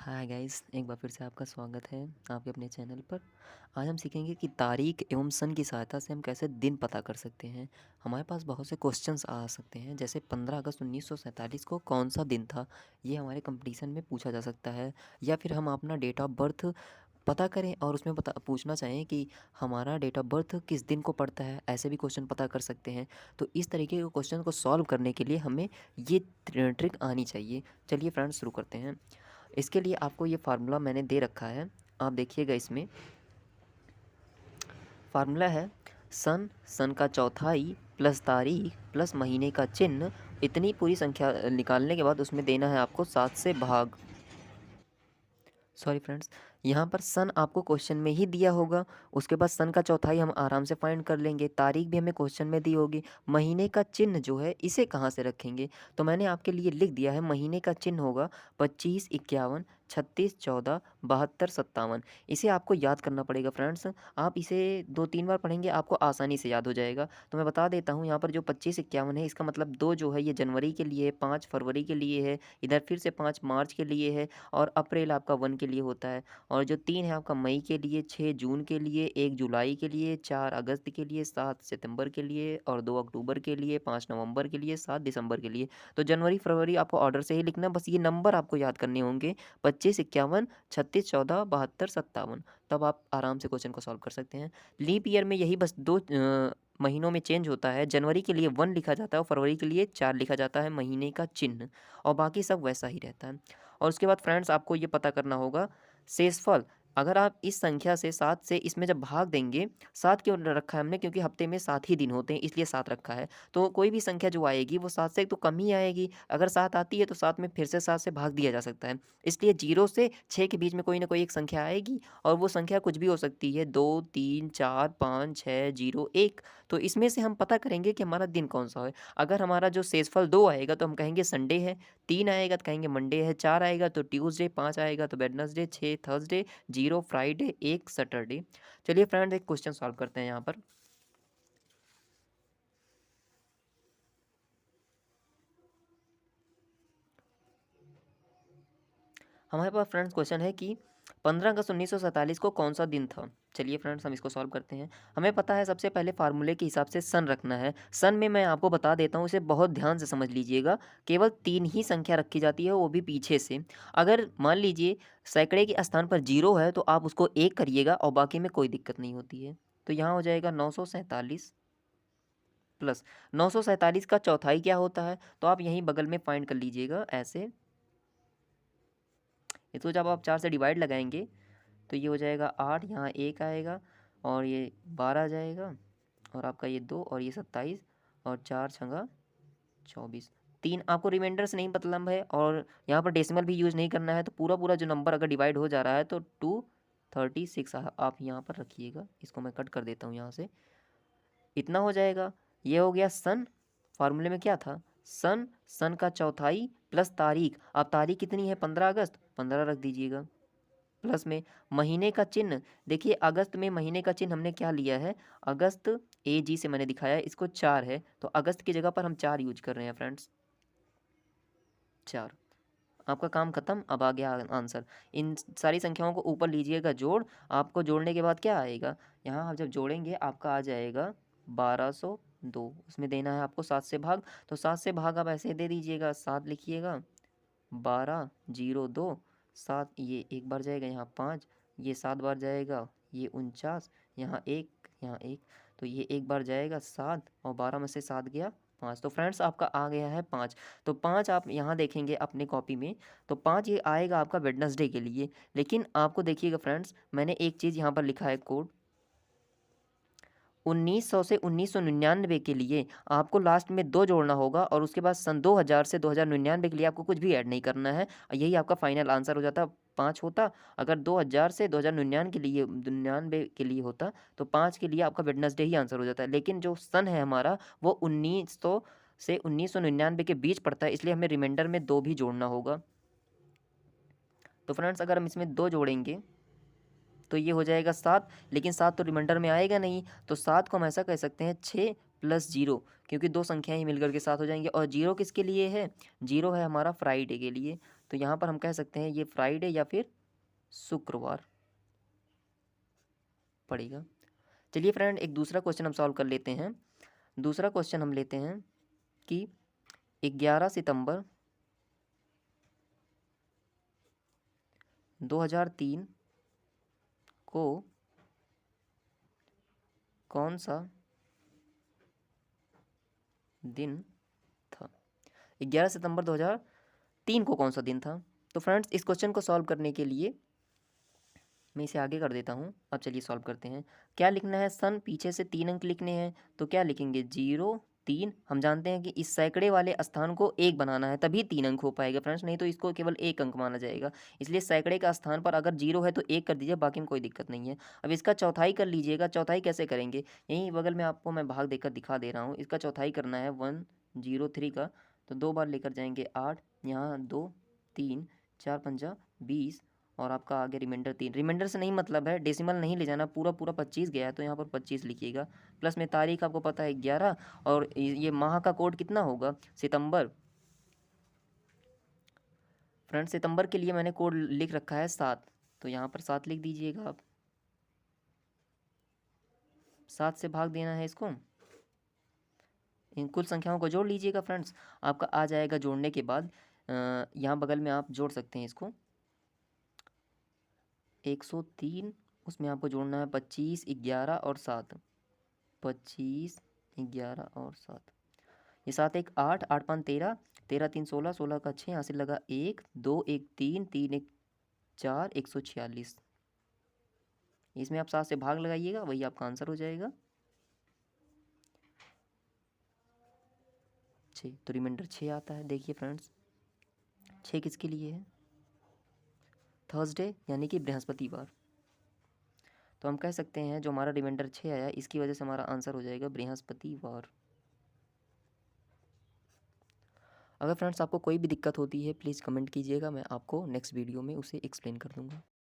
Hi guys, एक बार फिर से आपका स्वागत है आपके अपने चैनल पर। आज हम सीखेंगे कि तारीख एवं सन की सहायता से हम कैसे दिन पता कर सकते हैं। हमारे पास बहुत से क्वेश्चंस आ सकते हैं, जैसे 15 अगस्त 1947 को कौन सा दिन था, ये हमारे कंपटीशन में पूछा जा सकता है। या फिर हम अपना डेट ऑफ बर्थ पता करें और उसमें पूछना चाहें कि हमारा डेट ऑफ बर्थ किस दिन को पड़ता है, ऐसे भी क्वेश्चन पता कर सकते हैं। तो इस तरीके के क्वेश्चन को सॉल्व करने के लिए हमें ये ट्रिक आनी चाहिए। चलिए फ्रेंड्स, शुरू करते हैं। इसके लिए आपको ये फार्मूला मैंने दे रखा है, आप देखिएगा। इसमें फार्मूला है सन का चौथाई प्लस तारीख प्लस महीने का चिन्ह। इतनी पूरी संख्या निकालने के बाद उसमें देना है आपको 7 से भाग। सॉरी फ्रेंड्स, यहाँ पर सन आपको क्वेश्चन में ही दिया होगा। उसके बाद सन का चौथाई हम आराम से फाइंड कर लेंगे। तारीख भी हमें क्वेश्चन में दी होगी। महीने का चिन्ह जो है इसे कहाँ से रखेंगे, तो मैंने आपके लिए लिख दिया है। महीने का चिन्ह होगा 25, 51, 36, 14, 72, 57। इसे आपको याद करना पड़ेगा फ्रेंड्स। आप इसे 2-3 बार पढ़ेंगे, आपको आसानी से याद हो जाएगा। तो मैं बता देता हूँ, यहाँ पर जो 25, 51 है, इसका मतलब 2 जो है ये जनवरी के लिए है, 5 फरवरी के लिए है, इधर फिर से 5 मार्च के लिए है, और अप्रैल आपका 1 के लिए होता है। और जो 3 है आपका मई के लिए, 6 जून के लिए, 1 जुलाई के लिए, 4 अगस्त के लिए, 7 सितंबर के लिए, और 2 अक्टूबर के लिए, 5 नवंबर के लिए, 7 दिसंबर के लिए। तो जनवरी फरवरी आपको ऑर्डर से ही लिखना, बस ये नंबर आपको याद करने होंगे 25, 51, 36, 14, 72, 57। तब आप आराम से क्वेश्चन को सॉल्व कर सकते हैं। लीप ईयर में यही बस 2 महीनों में चेंज होता है। जनवरी के लिए 1 लिखा जाता है और फरवरी के लिए 4 लिखा जाता है महीने का चिन्ह, और बाकी सब वैसा ही रहता है। और उसके बाद फ्रेंड्स आपको ये पता करना होगा शेषफल। अगर आप इस संख्या से 7 से इसमें जब भाग देंगे, 7 क्यों रखा है हमने, क्योंकि हफ्ते में 7 ही दिन होते हैं, इसलिए 7 रखा है। तो कोई भी संख्या जो आएगी वो 7 से तो कम ही आएगी। अगर 7 आती है तो 7 में फिर से 7 से भाग दिया जा सकता है। इसलिए 0 से 6 के बीच में कोई ना कोई एक संख्या आएगी, और वो संख्या कुछ भी हो सकती है, 2, 3, 4, 5, 6, 0, 1। तो इसमें से हम पता करेंगे कि हमारा दिन कौन सा है। अगर हमारा जो शेषफल 2 आएगा तो हम कहेंगे संडे है, 3 आएगा तो कहेंगे मंडे है, 4 आएगा तो ट्यूसडे, 5 आएगा तो वेडनेसडे, 6 थर्सडे, 0 फ्राइडे, 1 सैटरडे। चलिए फ्रेंड्स, एक क्वेश्चन सॉल्व करते हैं यहाँ पर। हमारे पास फ्रेंड्स क्वेश्चन है कि 15 अगस्त 1947 को कौन सा दिन था। चलिए फ्रेंड्स, हम इसको सॉल्व करते हैं। हमें पता है सबसे पहले फार्मूले के हिसाब से सन रखना है। सन में मैं आपको बता देता हूँ, इसे बहुत ध्यान से समझ लीजिएगा। केवल 3 ही संख्या रखी जाती है, वो भी पीछे से। अगर मान लीजिए सैकड़े के स्थान पर 0 है तो आप उसको 1 करिएगा और बाकी में कोई दिक्कत नहीं होती है। तो यहाँ हो जाएगा 947 प्लस 947 का चौथाई क्या होता है, तो आप यहीं बगल में फाइंड कर लीजिएगा ऐसे। इसको जब आप 4 से डिवाइड लगाएंगे तो ये हो जाएगा 8, यहाँ 1 आएगा, और ये 12 आ जाएगा, और आपका ये 2, और ये 27, और 4 छंगा 24। 3 आपको रिमाइंडर से नहीं मतलब है, और यहाँ पर डेसिमल भी यूज़ नहीं करना है। तो पूरा पूरा जो नंबर अगर डिवाइड हो जा रहा है तो 236 आप यहाँ पर रखिएगा। इसको मैं कट कर देता हूँ यहाँ से। इतना हो जाएगा। ये हो गया सन। फार्मूले में क्या था, सन का चौथाई प्लस तारीख। अब तारीख कितनी है, 15 अगस्त, 15 रख दीजिएगा। प्लस में महीने का चिन्ह, देखिए अगस्त में महीने का चिन्ह हमने क्या लिया है, अगस्त AG से मैंने दिखाया है, इसको 4 है, तो अगस्त की जगह पर हम 4 यूज कर रहे हैं फ्रेंड्स। 4। आपका काम खत्म। अब आ गया आंसर। इन सारी संख्याओं को ऊपर लीजिएगा जोड़। आपको जोड़ने के बाद क्या आएगा, यहाँ आप जब जोड़ेंगे आपका आ जाएगा 1202। उसमें देना है आपको 7 से भाग, तो 7 से भाग आप ऐसे दे दीजिएगा, 7 लिखिएगा, 12, 0, 2, 7, ये एक बार जाएगा, यहाँ 5, ये 7 बार जाएगा, ये 49, यहाँ 1, यहाँ 1, तो ये एक बार जाएगा 7, और 12 में से 7 गया 5। तो फ्रेंड्स आपका आ गया है 5। तो 5 आप यहाँ देखेंगे अपने कॉपी में, तो 5 ये आएगा आपका वेडनेसडे के लिए। लेकिन आपको देखिएगा फ्रेंड्स, मैंने एक चीज़ यहाँ पर लिखा है कोड, 1900 से 1999 के लिए आपको लास्ट में 2 जोड़ना होगा, और उसके बाद सन 2000 से 2099 के लिए आपको कुछ भी ऐड नहीं करना है। यही आपका फाइनल आंसर हो जाता। 5 होता, अगर 2000 से 2099 के लिए 99 के लिए होता, तो 5 के लिए आपका वेडनेसडे ही आंसर हो जाता है। लेकिन जो सन है हमारा वो 1900 से 1999 के बीच पड़ता है, इसलिए हमें रिमाइंडर में 2 भी जोड़ना होगा। तो फ्रेंड्स अगर हम इसमें 2 जोड़ेंगे तो ये हो जाएगा 7, लेकिन 7 तो रिमाइंडर में आएगा नहीं, तो 7 को हम ऐसा कह सकते हैं 6 प्लस 0, क्योंकि 2 संख्याएं ही मिलकर के 7 हो जाएंगे। और 0 किसके लिए है, 0 है हमारा फ्राइडे के लिए। तो यहाँ पर हम कह सकते हैं ये फ्राइडे या फिर शुक्रवार पड़ेगा। चलिए फ्रेंड, एक दूसरा क्वेश्चन हम सॉल्व कर लेते हैं। दूसरा क्वेश्चन हम लेते हैं कि 11 सितंबर 2003 को कौन सा दिन था? 11 सितंबर 2003 को कौन सा दिन था? तो फ्रेंड्स, इस क्वेश्चन को सॉल्व करने के लिए मैं इसे आगे कर देता हूँ। अब चलिए सॉल्व करते हैं। क्या लिखना है? सन, पीछे से 3 अंक लिखने हैं, तो क्या लिखेंगे? 0 3। हम जानते हैं कि इस सैकड़े वाले स्थान को 1 बनाना है, तभी 3 अंक हो पाएगा फ्रेंड्स, नहीं तो इसको केवल 1 अंक माना जाएगा। इसलिए सैकड़े का स्थान पर अगर 0 है तो 1 कर दीजिए, बाकी में कोई दिक्कत नहीं है। अब इसका चौथाई कर लीजिएगा। चौथाई कैसे करेंगे? यहीं बगल में आपको मैं भाग देकर दिखा दे रहा हूँ। इसका चौथाई करना है 103 का, तो 2 बार लेकर जाएंगे 8, यहाँ 2 3 4 पंजा 20, और आपका आगे रिमाइंडर 3। रिमाइंडर से नहीं मतलब है, डेसिमल नहीं ले जाना, पूरा पूरा 25 गया है तो यहाँ पर 25 लिखिएगा। प्लस में तारीख आपको पता है 11, और ये माह का कोड कितना होगा? सितंबर। फ्रेंड, सितंबर के लिए मैंने कोड लिख रखा है 7, तो यहाँ पर 7 लिख दीजिएगा आप। 7 से भाग देना है इसको, इन कुल संख्याओं को जोड़ लीजिएगा फ्रेंड्स। आपका आ जाएगा जोड़ने के बाद, यहाँ बगल में आप जोड़ सकते हैं इसको 103, उसमें आपको जोड़ना है 25 11 और 7। 25 11 और 7, ये 7 1 8, 8 5 13, 13 3 16, 16 का 6, यहाँ से लगा 1 2 1 3, 3 1 4, 146। इसमें आप 7 से भाग लगाइएगा, वही आपका आंसर हो जाएगा 6। तो रिमाइंडर 6 आता है। देखिए फ्रेंड्स, 6 किसके लिए है? थर्सडे यानी कि बृहस्पतिवार। तो हम कह सकते हैं जो हमारा रिमाइंडर 6 आया, इसकी वजह से हमारा आंसर हो जाएगा बृहस्पतिवार। अगर फ्रेंड्स आपको कोई भी दिक्कत होती है, प्लीज़ कमेंट कीजिएगा, मैं आपको नेक्स्ट वीडियो में उसे एक्सप्लेन कर दूंगा।